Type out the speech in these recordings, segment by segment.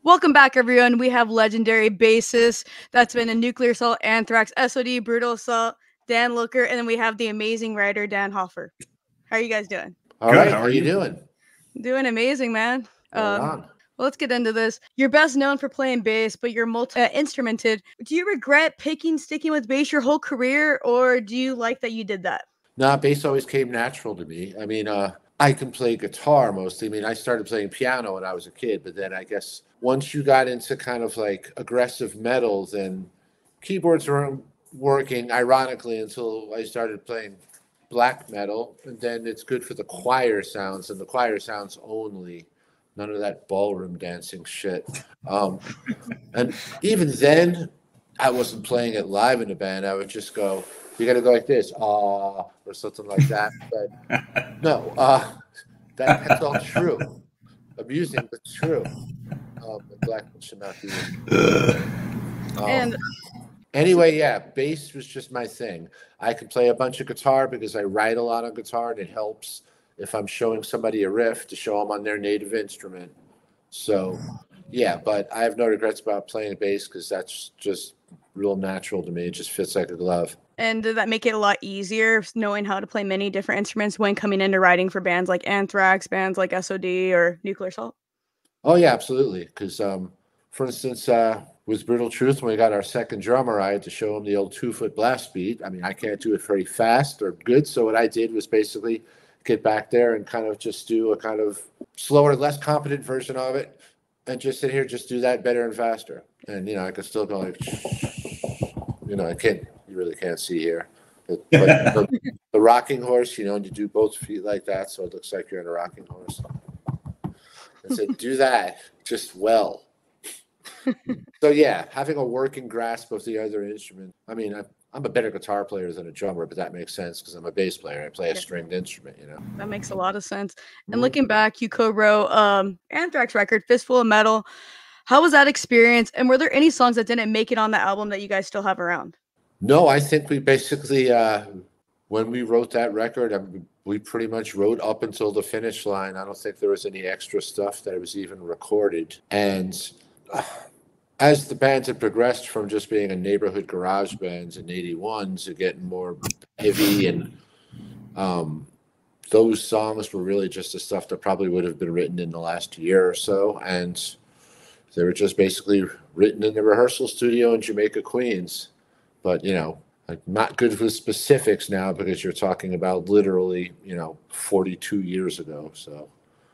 Welcome back, everyone. We have legendary bassist that's been in Nuclear Assault, Anthrax, S.O.D, Brutal Assault, Dan Lilker, and then we have the amazing writer, Dan Hoffer. How are you guys doing? All right. How are you doing? Doing amazing, man. Well, let's get into this. You're best known for playing bass, but you're multi-instrumented. Do you regret sticking with bass your whole career, or do you like that you did that? Nah, bass always came natural to me. I mean, I can play guitar mostly. I mean, I started playing piano when I was a kid, but then I guess once you got into kind of like aggressive metal, then keyboards weren't working, ironically, until I started playing black metal. And then it's good for the choir sounds, and the choir sounds only. None of that ballroom dancing shit. And even then, I wasn't playing it live in a band. I would just go, you got to go like this, or something like that. But no, that's all true. Amusing, but true. Black should not be. And anyway, yeah, bass was just my thing. I could play a bunch of guitar because I write a lot on guitar, and it helps if I'm showing somebody a riff to show them on their native instrument. So, yeah, but I have no regrets about playing bass because that's just real natural to me. It just fits like a glove. And did that make it a lot easier knowing how to play many different instruments when coming into writing for bands like Anthrax, bands like S.O.D, or Nuclear Assault? Oh, yeah, absolutely. Because, for instance, with Brutal Truth, when we got our second drummer, I had to show him the old 2-foot blast beat. I mean, I can't do it very fast or good. So what I did was basically get back there and kind of just do a kind of slower, less competent version of it and just sit here, just do that better and faster. And, I could still go like, I can't, you really can't see here. But the rocking horse, and you do both feet like that. So it looks like you're in a rocking horse. I said, do that just well. So, yeah, having a working grasp of the other instrument. I mean, I'm a better guitar player than a drummer, but that makes sense because I'm a bass player. I play a stringed instrument, That makes a lot of sense. And looking back, you co-wrote Anthrax record, Fistful of Metal. How was that experience? And were there any songs that didn't make it on the album that you guys still have around? No, I think we basically, when we wrote that record, we pretty much wrote up until the finish line. I don't think there was any extra stuff that was even recorded. And as the band had progressed from just being a neighborhood garage band in '81 to getting more heavy, and those songs were really just the stuff that probably would have been written in the last year or so. And they were just basically written in the rehearsal studio in Jamaica, Queens. But, like not good with specifics now because you're talking about literally, 42 years ago. So,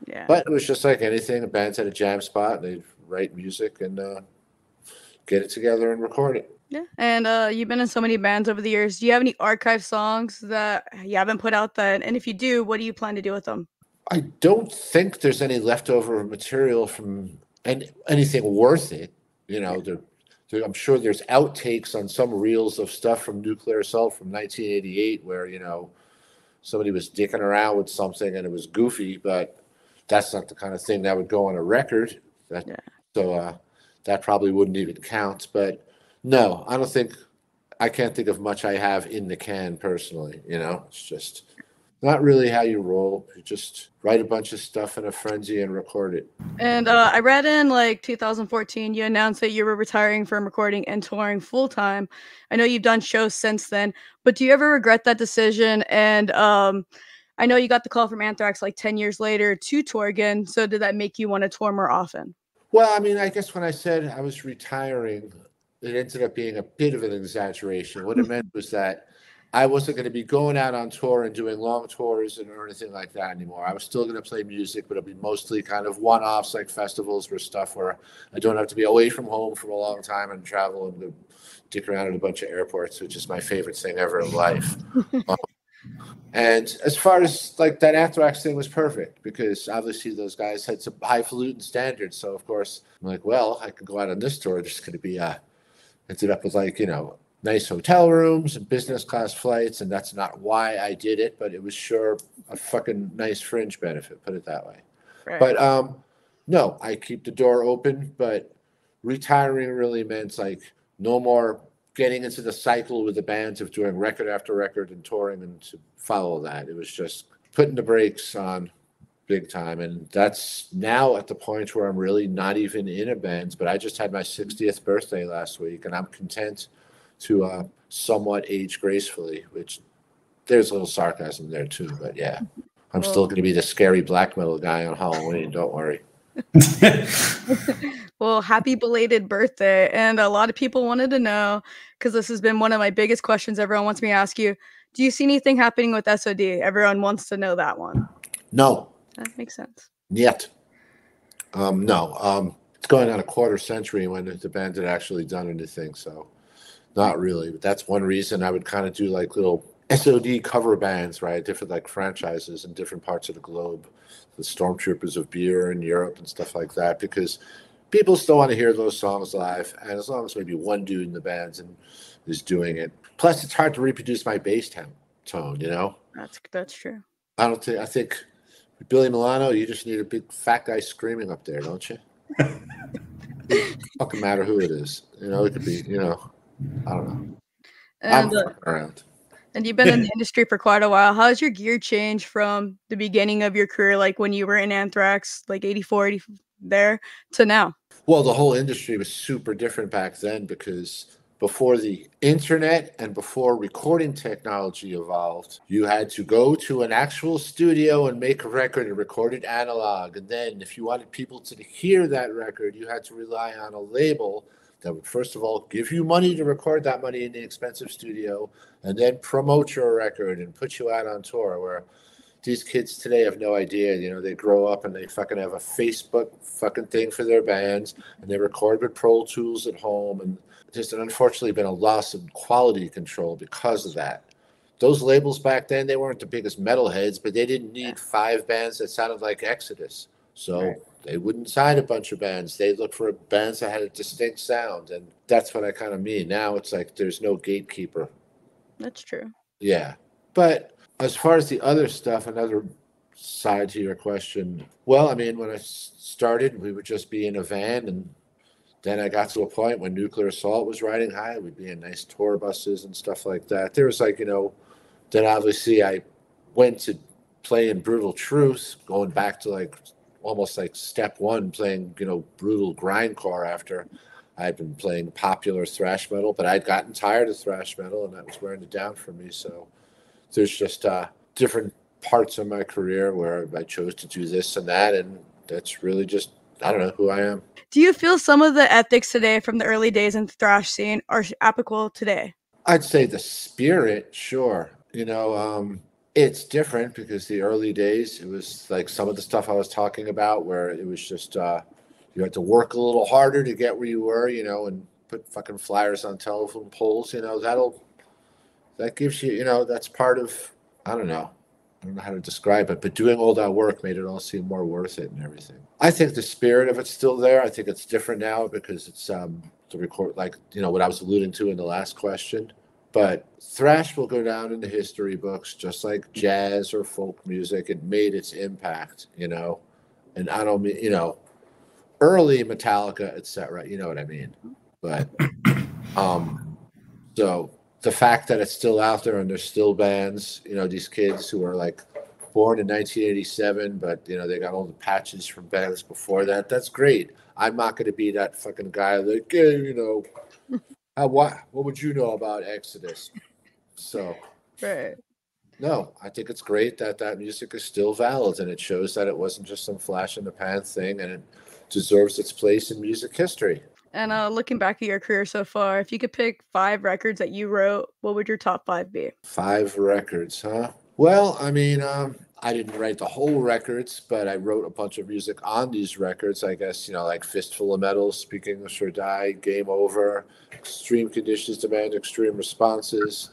yeah. But it was just like anything. A band's at a jam spot. They'd write music and get it together and record it. Yeah. And you've been in so many bands over the years. Do you have any archive songs that you haven't put out then? And if you do, what do you plan to do with them? I don't think there's any leftover material from anything worth it. I'm sure there's outtakes on some reels of stuff from Nuclear Assault from 1988 where, somebody was dicking around with something and it was goofy, but that's not the kind of thing that would go on a record. So that probably wouldn't even count. But no, I can't think of much I have in the can personally. It's just not really how you roll. You just write a bunch of stuff in a frenzy and record it. And I read in 2014, you announced that you were retiring from recording and touring full time. I know you've done shows since then, but do you ever regret that decision? And I know you got the call from Anthrax 10 years later to tour again. So did that make you want to tour more often? Well, I mean, I guess when I said I was retiring, it ended up being a bit of an exaggeration. What it meant was that I wasn't going to be going out on tour and doing long tours or anything like that anymore. I was still going to play music, but it'll be mostly kind of one-offs like festivals or stuff where I don't have to be away from home for a long time and travel and dick around at a bunch of airports, which is my favorite thing ever in life. And as far as that Anthrax thing was perfect because obviously those guys had some highfalutin standards. So of course I'm like, well, I could go out on this tour. There's going to be ended up with nice hotel rooms and business class flights, and that's not why I did it, but it was sure a fucking nice fringe benefit, put it that way. Right. But no, I keep the door open, but retiring really meant no more getting into the cycle with the bands of doing record after record and touring and to follow that. It was just putting the brakes on big time. And that's now at the point where I'm really not even in a band, but I just had my 60th birthday last week, and I'm content to somewhat age gracefully, which there's a little sarcasm there too, but yeah, I'm Well, still going to be the scary black metal guy on Halloween. Don't worry. well, happy belated birthday. And a lot of people wanted to know, because this has been one of my biggest questions everyone wants me to ask you. Do you see anything happening with S.O.D? Everyone wants to know that one. No, That makes sense. yet. No. It's going on a quarter century when the band had actually done anything, so not really. But that's one reason I would kind of do like little S.O.D cover bands, right? Different like franchises in different parts of the globe. The Stormtroopers of Beer in Europe and stuff like that, because people still want to hear those songs live, and as long as maybe one dude in the band is doing it. Plus, it's hard to reproduce my bass tone. You know, That's true. I think with Billy Milano, you just need a big fat guy screaming up there, don't you? It doesn't fucking matter who it is. You know, it could be. You know, I don't know. I'm And fucking around. and you've been in the industry for quite a while. How's your gear changed from the beginning of your career, like when you were in Anthrax, like 84, 80 there, to now? Well, the whole industry was super different back then because before the internet and before recording technology evolved, you had to go to an actual studio and make a record and record it analog. And then, if you wanted people to hear that record, you had to rely on a label that would, first of all, give you money to record that money in the expensive studio and then promote your record and put you out on tour. Where these kids today have no idea. You know, they grow up and they fucking have a Facebook fucking thing for their bands and they record with Pro Tools at home. And there's unfortunately been a loss of quality control because of that. Those labels back then, they weren't the biggest metalheads, but they didn't need 5 bands that sounded like Exodus. So they wouldn't sign a bunch of bands. They look for bands that had a distinct sound. And that's what I kind of mean. Now it's like there's no gatekeeper. That's true. Yeah. But as far as the other stuff, another side to your question, well, I mean, when I started, we would just be in a van. And then I got to a point when Nuclear Assault was riding high. We'd be in nice tour buses and stuff like that. There was like, you know, then obviously I went to play in Brutal Truth, going back to like almost like step one, playing, you know, brutal grindcore after I'd been playing popular thrash metal, but I'd gotten tired of thrash metal and that was wearing it down for me. So there's just different parts of my career where I chose to do this and that. And that's really just, I don't know who I am. Do you feel some of the ethics today from the early days in the thrash scene are applicable today? I'd say the spirit, sure. You know, it's different because the early days, it was like some of the stuff I was talking about where it was just, you had to work a little harder to get where you were, you know, and put fucking flyers on telephone poles, you know, that gives you, you know, that's part of, I don't know. I don't know how to describe it, but doing all that work made it all seem more worth it and everything. I think the spirit of it's still there. I think it's different now because it's the record, like, you know, what I was alluding to in the last question. But thrash will go down in the history books just like jazz or folk music. It made its impact, you know, and I don't mean, you know, early Metallica, etc. You know what I mean? But so the fact that it's still out there and there's still bands, you know, these kids who are like born in 1987, but you know they got all the patches from bands before that. That's great. I'm not going to be that fucking guy like, hey, you know, what would you know about Exodus? So Right. no, I think it's great that that music is still valid and it shows that it wasn't just some flash in the pan thing and it deserves its place in music history. And looking back at your career so far, if you could pick 5 records that you wrote, what would your top 5 be? 5 records, huh? Well, I mean, I didn't write the whole records, but I wrote a bunch of music on these records. I guess, you know, like Fistful of Metal, Speak English or Die, Game Over, Extreme Conditions Demand Extreme Responses.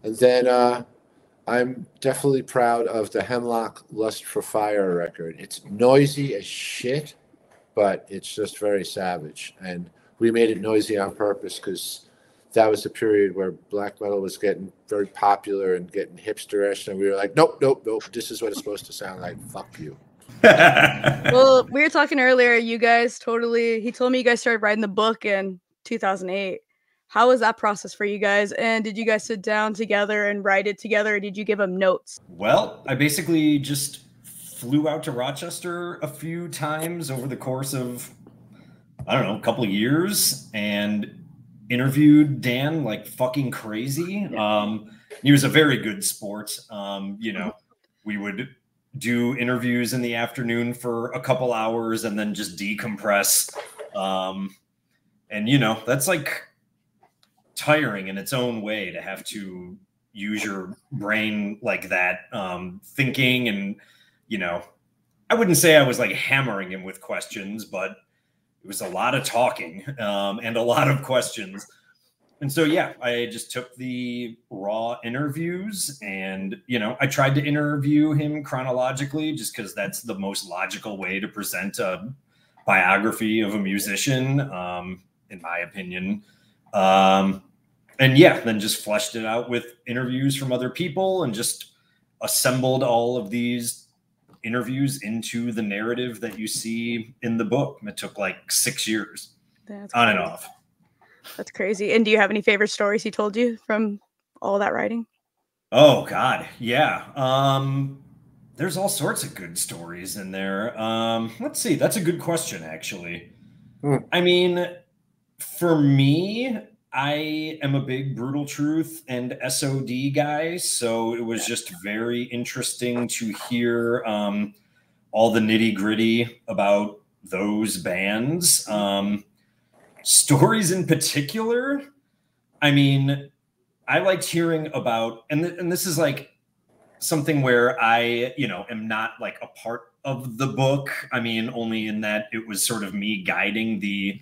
And then I'm definitely proud of the Hemlock Lust for Fire record. It's noisy as shit, but it's just very savage. And we made it noisy on purpose because that was a period where black metal was getting very popular and getting hipsterish. And we were like, nope, nope, nope. This is what it's supposed to sound like. Fuck you. Well, we were talking earlier. You guys he told me you guys started writing the book in 2008. How was that process for you guys? And did you guys sit down together and write it together, or did you give them notes? Well, I basically just flew out to Rochester a few times over the course of, I don't know, a couple of years, and interviewed Dan like fucking crazy. He was a very good sport. You know, we would do interviews in the afternoon for a couple hours and then just decompress. And, you know, that's like tiring in its own way to have to use your brain like that, thinking. And, you know, I wouldn't say I was like hammering him with questions, but it was a lot of talking, and a lot of questions. And so, yeah, I just took the raw interviews and, you know, I tried to interview him chronologically just because that's the most logical way to present a biography of a musician, in my opinion. And yeah, then just fleshed it out with interviews from other people and just assembled all of these interviews into the narrative that you see in the book. It took like 6 years. That's on crazy. And off. That's crazy. And do you have any favorite stories he told you from all that writing? Oh God, yeah. There's all sorts of good stories in there. Let's see. That's a good question, actually. I mean, for me, I am a big Brutal Truth and S.O.D guy, so it was just very interesting to hear all the nitty-gritty about those bands. Stories in particular, I mean, I liked hearing about, and this is like something where I, you know, am not like a part of the book. I mean, only in that it was sort of me guiding the,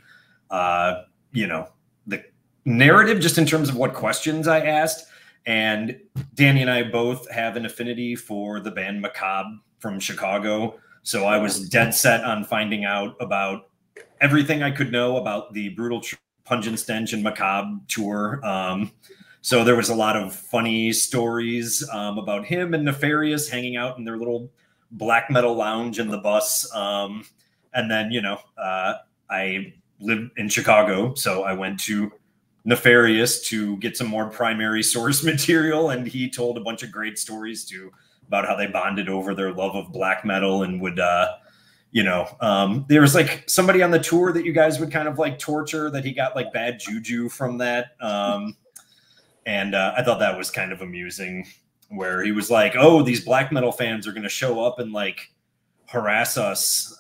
you know, the narrative just in terms of what questions I asked. And Danny and I both have an affinity for the band Macabre from Chicago. So I was dead set on finding out about everything I could know about the Brutal Pungent Stench and Macabre tour. So there was a lot of funny stories about him and Nefarious hanging out in their little black metal lounge in the bus. And then, you know, I live in Chicago, so I went to Nefarious to get some more primary source material, and he told a bunch of great stories too about how they bonded over their love of black metal and would, you know, there was like somebody on the tour that you guys would kind of like torture that he got like bad juju from that. And I thought that was kind of amusing, where he was like, oh, these black metal fans are going to show up and like harass us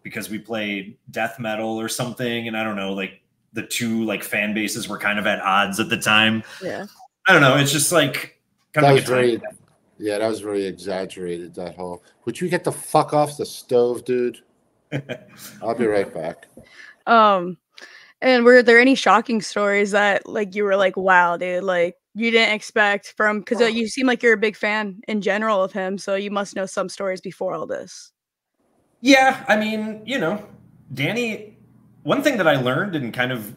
because we play death metal or something. And I don't know, like the two like fan bases were kind of at odds at the time. Yeah. I don't know. It's just like kind of like yeah, that was very exaggerated, that whole, would you get the fuck off the stove, dude? I'll be right back. And were there any shocking stories that like you were like, wow, dude, like you didn't expect from, because you seem like you're a big fan in general of him, so you must know some stories before all this. Yeah, I mean, you know, Danny, one thing that I learned in kind of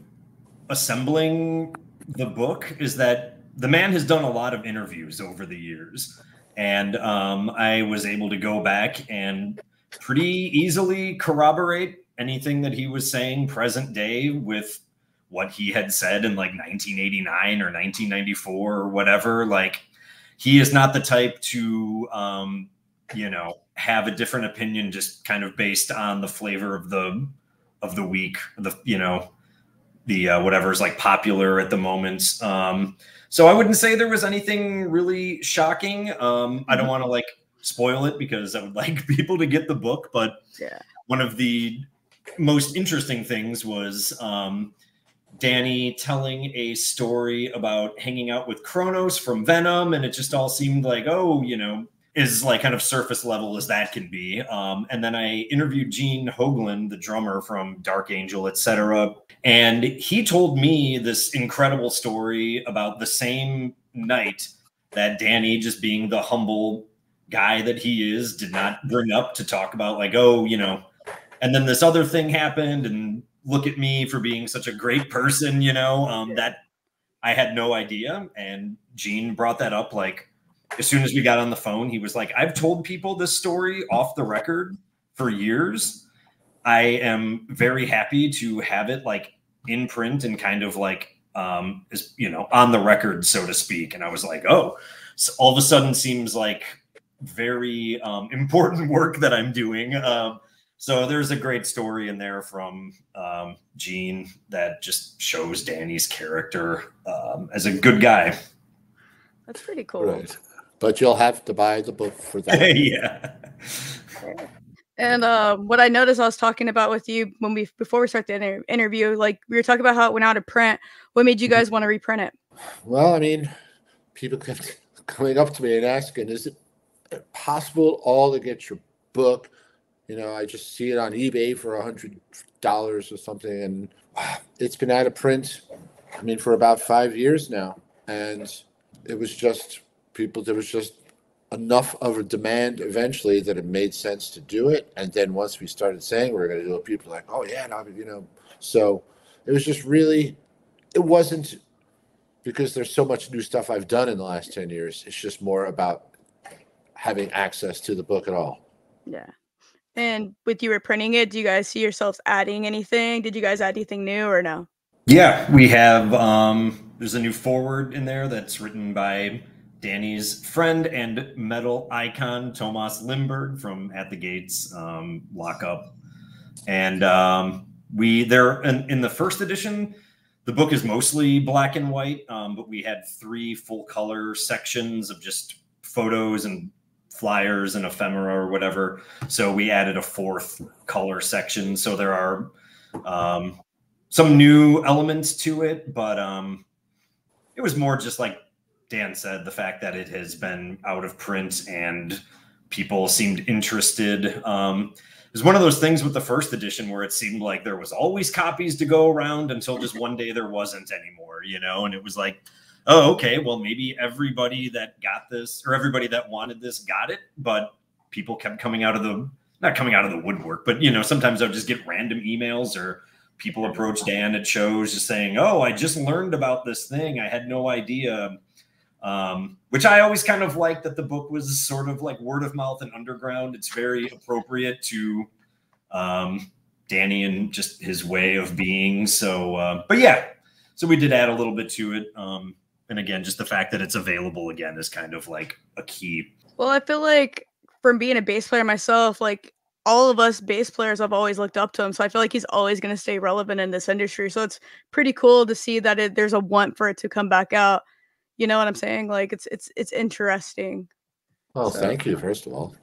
assembling the book is that the man has done a lot of interviews over the years. And I was able to go back and pretty easily corroborate anything that he was saying present day with what he had said in like 1989 or 1994 or whatever. Like, he is not the type to, you know, have a different opinion just kind of based on the flavor of the week, the, you know, the whatever is like popular at the moment. So I wouldn't say there was anything really shocking. I don't want to like spoil it because I would like people to get the book, but yeah, one of the most interesting things was Danny telling a story about hanging out with Kronos from Venom, and it just all seemed like, oh, you know, is like kind of surface level as that can be. And then I interviewed Gene Hoglan, the drummer from Dark Angel, etc. And he told me this incredible story about the same night that Danny, just being the humble guy that he is, did not bring up to talk about like, oh, you know, and then this other thing happened and look at me for being such a great person, you know, that I had no idea. And Gene brought that up like, as soon as we got on the phone, he was like, I've told people this story off the record for years. I am very happy to have it like in print and kind of like, you know, on the record, so to speak. And I was like, oh, so all of a sudden seems like very important work that I'm doing. So there's a great story in there from Gene that just shows Danny's character as a good guy. That's pretty cool. Right. But you'll have to buy the book for that. Yeah. And what I noticed I was talking about with you before we start the interview, like we were talking about how it went out of print. What made you guys want to reprint it? Well, I mean, people kept coming up to me and asking, is it possible all to get your book? You know, I just see it on eBay for $100 or something. And it's been out of print, I mean, for about 5 years now. And it was just there was just enough of a demand eventually that it made sense to do it. And then once we started saying we were going to do it, people were like, oh yeah, no, you know. So it was just really, it wasn't because there's so much new stuff I've done in the last 10 years. It's just more about having access to the book at all. Yeah. And with you reprinting it, do you guys see yourselves adding anything? Did you guys add anything new or no? Yeah, we have, there's a new foreword in there that's written by Danny's friend and metal icon, Thomas Lindberg from At the Gates, Lockup. And there in the first edition, the book is mostly black and white, but we had 3 full color sections of just photos and flyers and ephemera or whatever. So we added a 4th color section. So there are some new elements to it, but it was more just like Dan said, the fact that it has been out of print and people seemed interested. It was one of those things with the first edition where it seemed like there was always copies to go around until just one day there wasn't anymore, you know? And it was like, oh, okay, well, maybe everybody that got this or everybody that wanted this got it, but people kept coming out of not coming out of the woodwork, but, you know, sometimes I would just get random emails or people approach Dan at shows just saying, oh, I just learned about this thing. I had no idea. Which I always kind of liked that the book was sort of like word of mouth and underground. It's very appropriate to Danny and just his way of being. So, but yeah, so we did add a little bit to it. And again, just the fact that it's available again is kind of like a key. Well, I feel like from being a bass player myself, like all of us bass players, I've always looked up to him. So I feel like he's always going to stay relevant in this industry. So it's pretty cool to see that there's a want for it to come back out. You know what I'm saying? Like it's interesting. Well, thank you, first of all.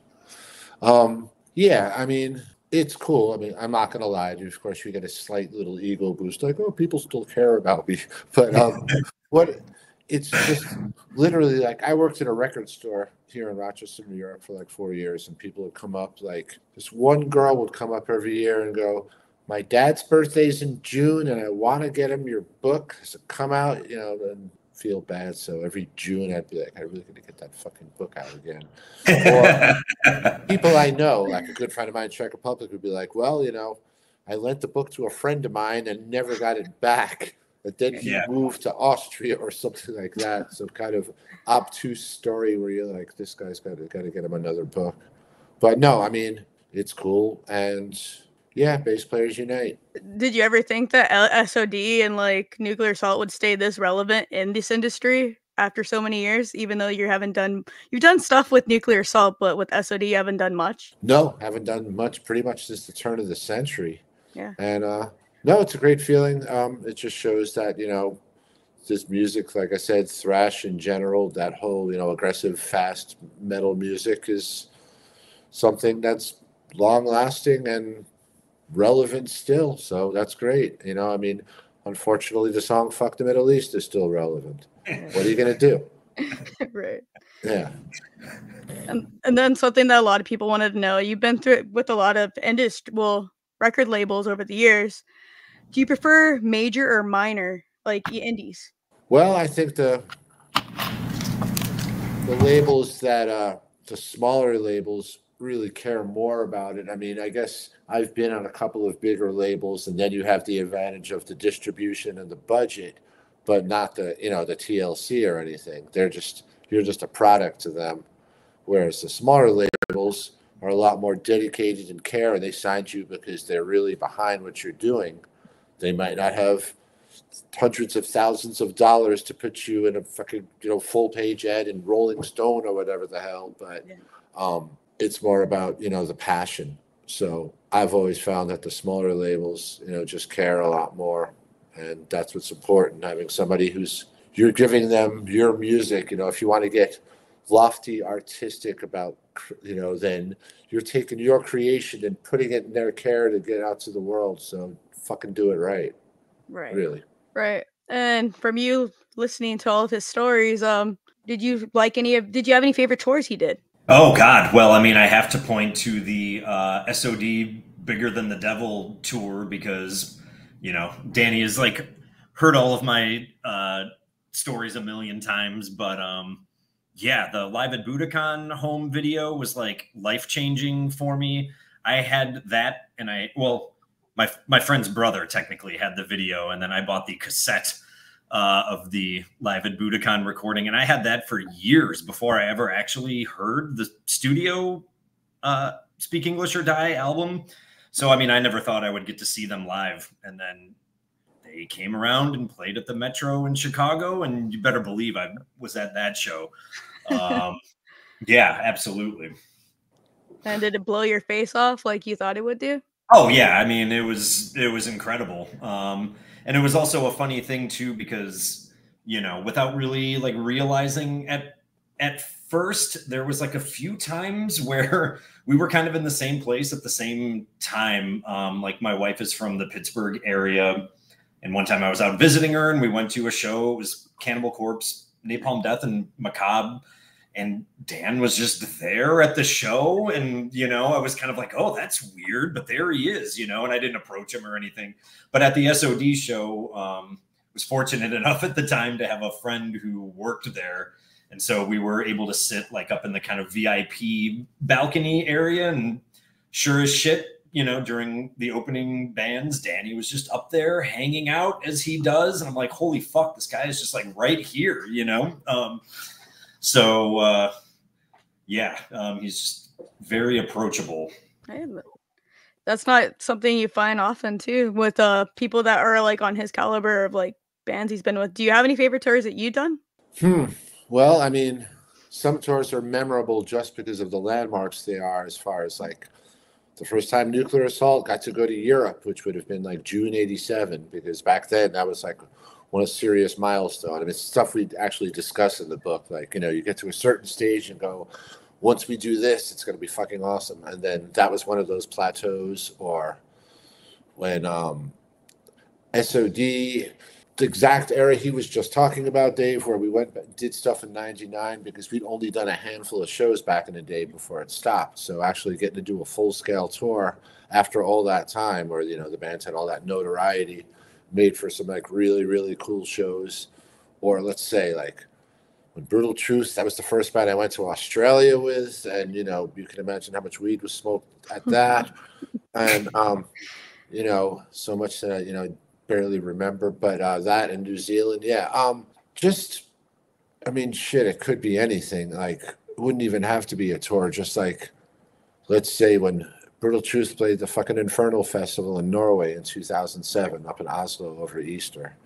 Yeah, I mean, it's cool. I mean, I'm not gonna lie. Of course, you get a slight little ego boost, like, oh, people still care about me. But it's just literally like I worked at a record store here in Rochester, New York, for like 4 years, and people would come up. Like this one girl would come up every year and go, "My dad's birthday's in June, and I want to get him your book. So come out, you know." And feel bad. So every June I'd be like, I really got to get that fucking book out again. Or people I know, like a good friend of mine in Czech Republic, would be like, well, you know, I lent the book to a friend of mine and never got it back. But then he moved to Austria or something like that. Some kind of obtuse story where you're like, this guy's got to get him another book. But no, I mean, it's cool. And yeah, bass players unite. Did you ever think that S.O.D and like Nuclear Assault would stay this relevant in this industry after so many years, even though you've done stuff with Nuclear Assault, but with S.O.D you haven't done much? No, haven't done much pretty much since the turn of the century. Yeah. And no, it's a great feeling. It just shows that, you know, this music, like I said, thrash in general, that whole, you know, aggressive, fast metal music is something that's long lasting and relevant still. So that's great. You know, I mean, unfortunately, the song Fuck the Middle East is still relevant. What are you going to do? Right. Yeah. And then something that a lot of people wanted to know, you've been through it with a lot of record labels over the years. Do you prefer major or minor, like indies? Well, I think the labels that the smaller labels really care more about it. I mean, I guess I've been on a couple of bigger labels, and then you have the advantage of the distribution and the budget, but not the, you know, the TLC or anything. You're just a product to them. Whereas the smaller labels are a lot more dedicated and care, and they signed you because they're really behind what you're doing. They might not have hundreds of thousands of dollars to put you in a fucking, you know, full page ad in Rolling Stone or whatever the hell, but It's more about, you know, the passion. So I've always found that the smaller labels, you know, just care a lot more. And that's what's important, having somebody who's, you're giving them your music. You know, if you want to get lofty artistic about, you know, then you're taking your creation and putting it in their care to get out to the world. So fucking do it right. Right. Really. Right. And from you listening to all of his stories, did you like any of did you have any favorite tours he did? Oh God! Well, I mean, I have to point to the S.O.D. Bigger Than the Devil tour because, you know, Danny has like heard all of my stories a million times, but yeah, the Live at Budokan home video was like life changing for me. I had that, and my friend's brother technically had the video, and then I bought the cassette of the Live at Budokan recording, and I had that for years before I ever actually heard the studio Speak English or Die album. So I mean, I never thought I would get to see them live, and then they came around and played at the Metro in Chicago, and you better believe I was at that show. Yeah, absolutely. And did it blow your face off like you thought it would do? Oh yeah, I mean it was incredible. And it was also a funny thing too because, you know, without really like realizing at first there was like a few times where we were kind of in the same place at the same time. Like my wife is from the Pittsburgh area, and one time I was out visiting her and we went to a show. It was Cannibal Corpse, Napalm Death, and Macabre. And Dan was just there at the show. And, you know, I was kind of like, oh, that's weird. But there he is, you know, and I didn't approach him or anything. But at the S.O.D. show, was fortunate enough at the time to have a friend who worked there. And so we were able to sit like up in the kind of VIP balcony area. And sure as shit, you know, during the opening bands, Danny was just up there hanging out as he does. And I'm like, holy fuck, this guy is just like right here, you know? So yeah, he's just very approachable. Hey, that's not something you find often too with people that are like on his caliber of like bands he's been with. Do you have any favorite tours that you've done? Well, I mean, some tours are memorable just because of the landmarks they are, as far as like the first time Nuclear Assault got to go to Europe, which would have been like June '87, because back then that was like one of serious milestone. I mean, it's stuff we actually discuss in the book. Like, you know, you get to a certain stage and go, once we do this, it's going to be fucking awesome. And then that was one of those plateaus. Or when S.O.D., the exact era he was just talking about, Dave, where we went did stuff in '99 because we'd only done a handful of shows back in the day before it stopped. So actually getting to do a full-scale tour after all that time, where, you know, the bands had all that notoriety, made for some like really, really cool shows. Or let's say like when Brutal Truth, that was the first band I went to Australia with, and, you know, you can imagine how much weed was smoked at that. And you know, so much that, you know, barely remember, but that in New Zealand, yeah. Just, I mean, shit, it could be anything. Like, it wouldn't even have to be a tour. Just like, let's say when Brutal Truth played the fucking Infernal Festival in Norway in 2007, up in Oslo over Easter.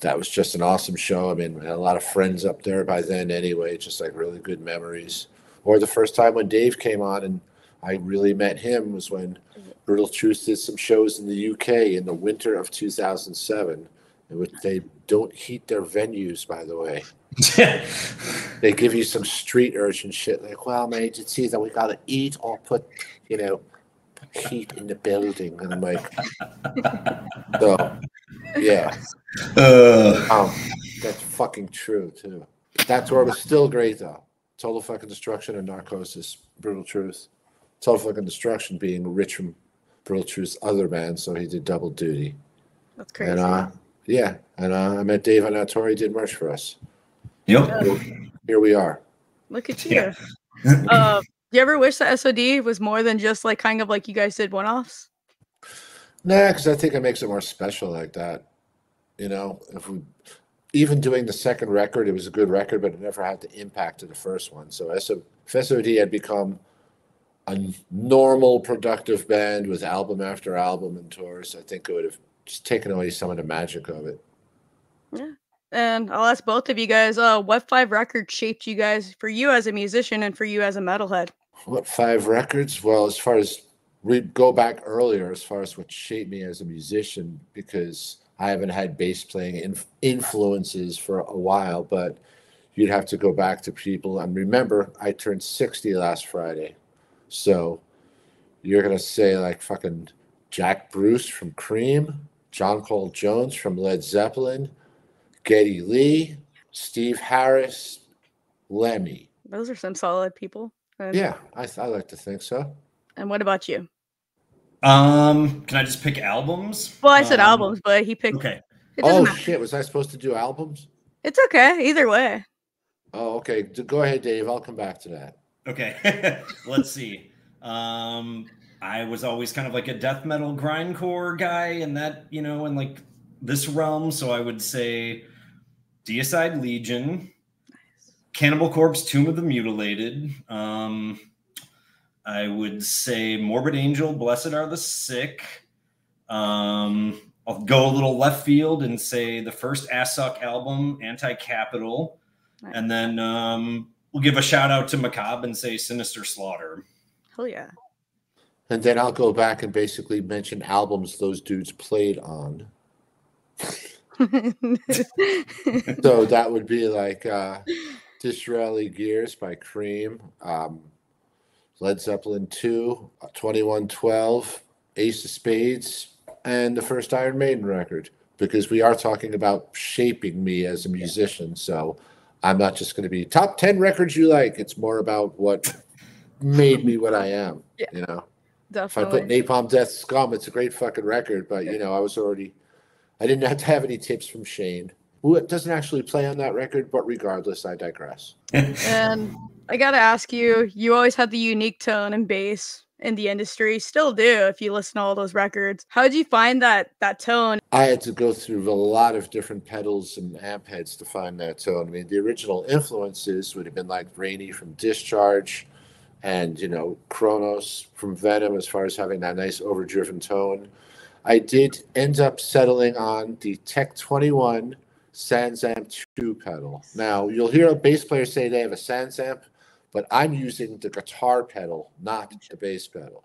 That was just an awesome show. I mean, I had a lot of friends up there by then anyway, just like really good memories. Or the first time when Dave came on and I really met him was when Brutal Truth did some shows in the UK in the winter of 2007. In which they don't heat their venues, by the way. They give you some street urchin shit like, well, mate, it's either we got to eat or put, you know, heat in the building. And I'm like, so, yeah. That's fucking true, too. That tour was still great, though. Total Fucking Destruction and Narcosis, Brutal Truth. Total Fucking Destruction being Rich from Brutal Truth's other band, so he did double duty. That's crazy. And yeah, and I met Dave on that tour. He did merch for us. Yep. Here we are. Look at you. Do you ever wish that S.O.D. was more than just like kind of like you guys did one-offs? Nah, because I think it makes it more special like that. You know, if we even doing the second record, it was a good record, but it never had the impact of the first one. So if S.O.D. had become a normal, productive band with album after album and tours, I think it would have just taken away some of the magic of it. Yeah. And I'll ask both of you guys, what 5 records shaped you guys, for you as a musician and for you as a metalhead? What 5 records? Well, as far as we go back earlier, as far as what shaped me as a musician, because I haven't had bass playing influences for a while, but you'd have to go back to people. And remember, I turned 60 last Friday. So you're going to say like fucking Jack Bruce from Cream, John Paul Jones from Led Zeppelin, Geddy Lee, Steve Harris, Lemmy. Those are some solid people. And, yeah, I like to think so. And what about you? Can I just pick albums? Well, I said albums, but he picked. Okay. Oh shit! Was I supposed to do albums? It's okay, either way. Oh, okay. Go ahead, Dave. I'll come back to that. Okay. Let's see. I was always kind of like a death metal grindcore guy, and that, you know, in like this realm. So I would say Deicide Legion, Cannibal Corpse, Tomb of the Mutilated. I would say Morbid Angel, Blessed Are the Sick. I'll go a little left field and say the first Ass-Suck album, Anti-Capital. Nice. And then we'll give a shout out to Macabre and say Sinister Slaughter. Hell yeah. And then I'll go back and basically mention albums those dudes played on. So that would be like Disraeli Gears by Cream, Led Zeppelin 2, 2112, Ace of Spades, and the first Iron Maiden record, because we are talking about shaping me as a musician. So I'm not just going to be top 10 records you like. It's more about what made me what I am. Yeah, you know, definitely. If I put Napalm Death Scum, it's a great fucking record. But, you know, I didn't have to have any tips from Shane, who doesn't actually play on that record. But regardless, I digress. And I got to ask you, you always had the unique tone and bass in the industry, still do if you listen to all those records. How did you find that tone? I had to go through a lot of different pedals and amp heads to find that tone. I mean, the original influences would have been like Rainey from Discharge and, you know, Kronos from Venom, as far as having that nice overdriven tone. I did end up settling on the Tech 21 SansAmp 2 pedal. Now, you'll hear a bass player say they have a SansAmp, but I'm using the guitar pedal, not the bass pedal.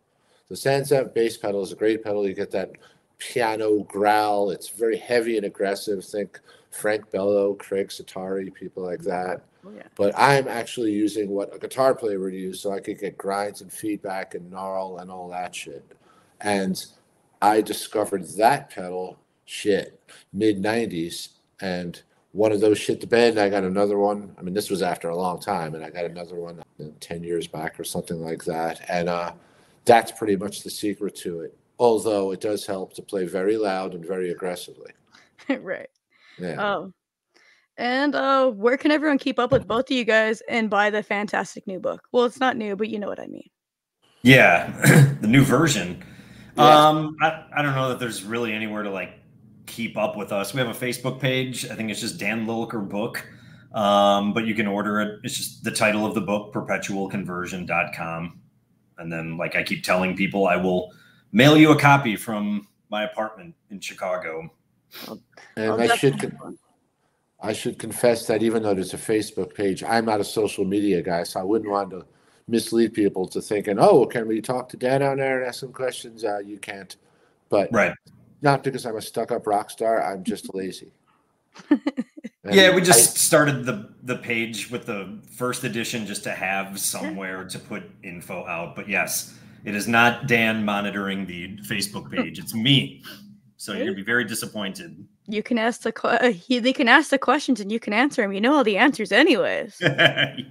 The SansAmp bass pedal is a great pedal. You get that piano growl. It's very heavy and aggressive. Think Frank Bello, Craig Satari, people like that. Oh, yeah. But I'm actually using what a guitar player would use, so I could get grinds and feedback and gnarl and all that shit. And I discovered that pedal mid-90s, and one of those shit the bed, and I got another one. I mean, this was after a long time, and I got another one 10 years back or something like that. And that's pretty much the secret to it, although it does help to play very loud and very aggressively. Right. Yeah. And where can everyone keep up with both of you guys and buy the fantastic new book? Well, it's not new, but you know what I mean. Yeah, the new version. Yeah. I don't know that there's really anywhere to like keep up with us. We have a Facebook page. I think it's just Dan Lilker Book. But you can order it. It's just the title of the book, perpetualconversion.com. And then, like I keep telling people, I will mail you a copy from my apartment in Chicago. And I should confess that even though there's a Facebook page, I'm not a social media guy, so I wouldn't want to mislead people to thinking, oh, can we talk to Dan on there and ask some questions? You can't. But right. Not because I'm a stuck-up rock star. I'm just lazy. Yeah, we just started the page with the first edition just to have somewhere to put info out. But yes, it is not Dan monitoring the Facebook page. It's me. So you're going to be very disappointed. You can ask they can ask the questions and you can answer them. You know all the answers anyways. Right.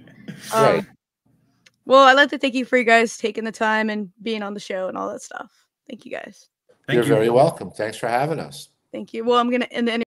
Well, I'd like to thank you for you guys taking the time and being on the show and all that stuff. Thank you guys. You're very welcome. Thanks for having us. Thank you. Well, I'm going to end the interview.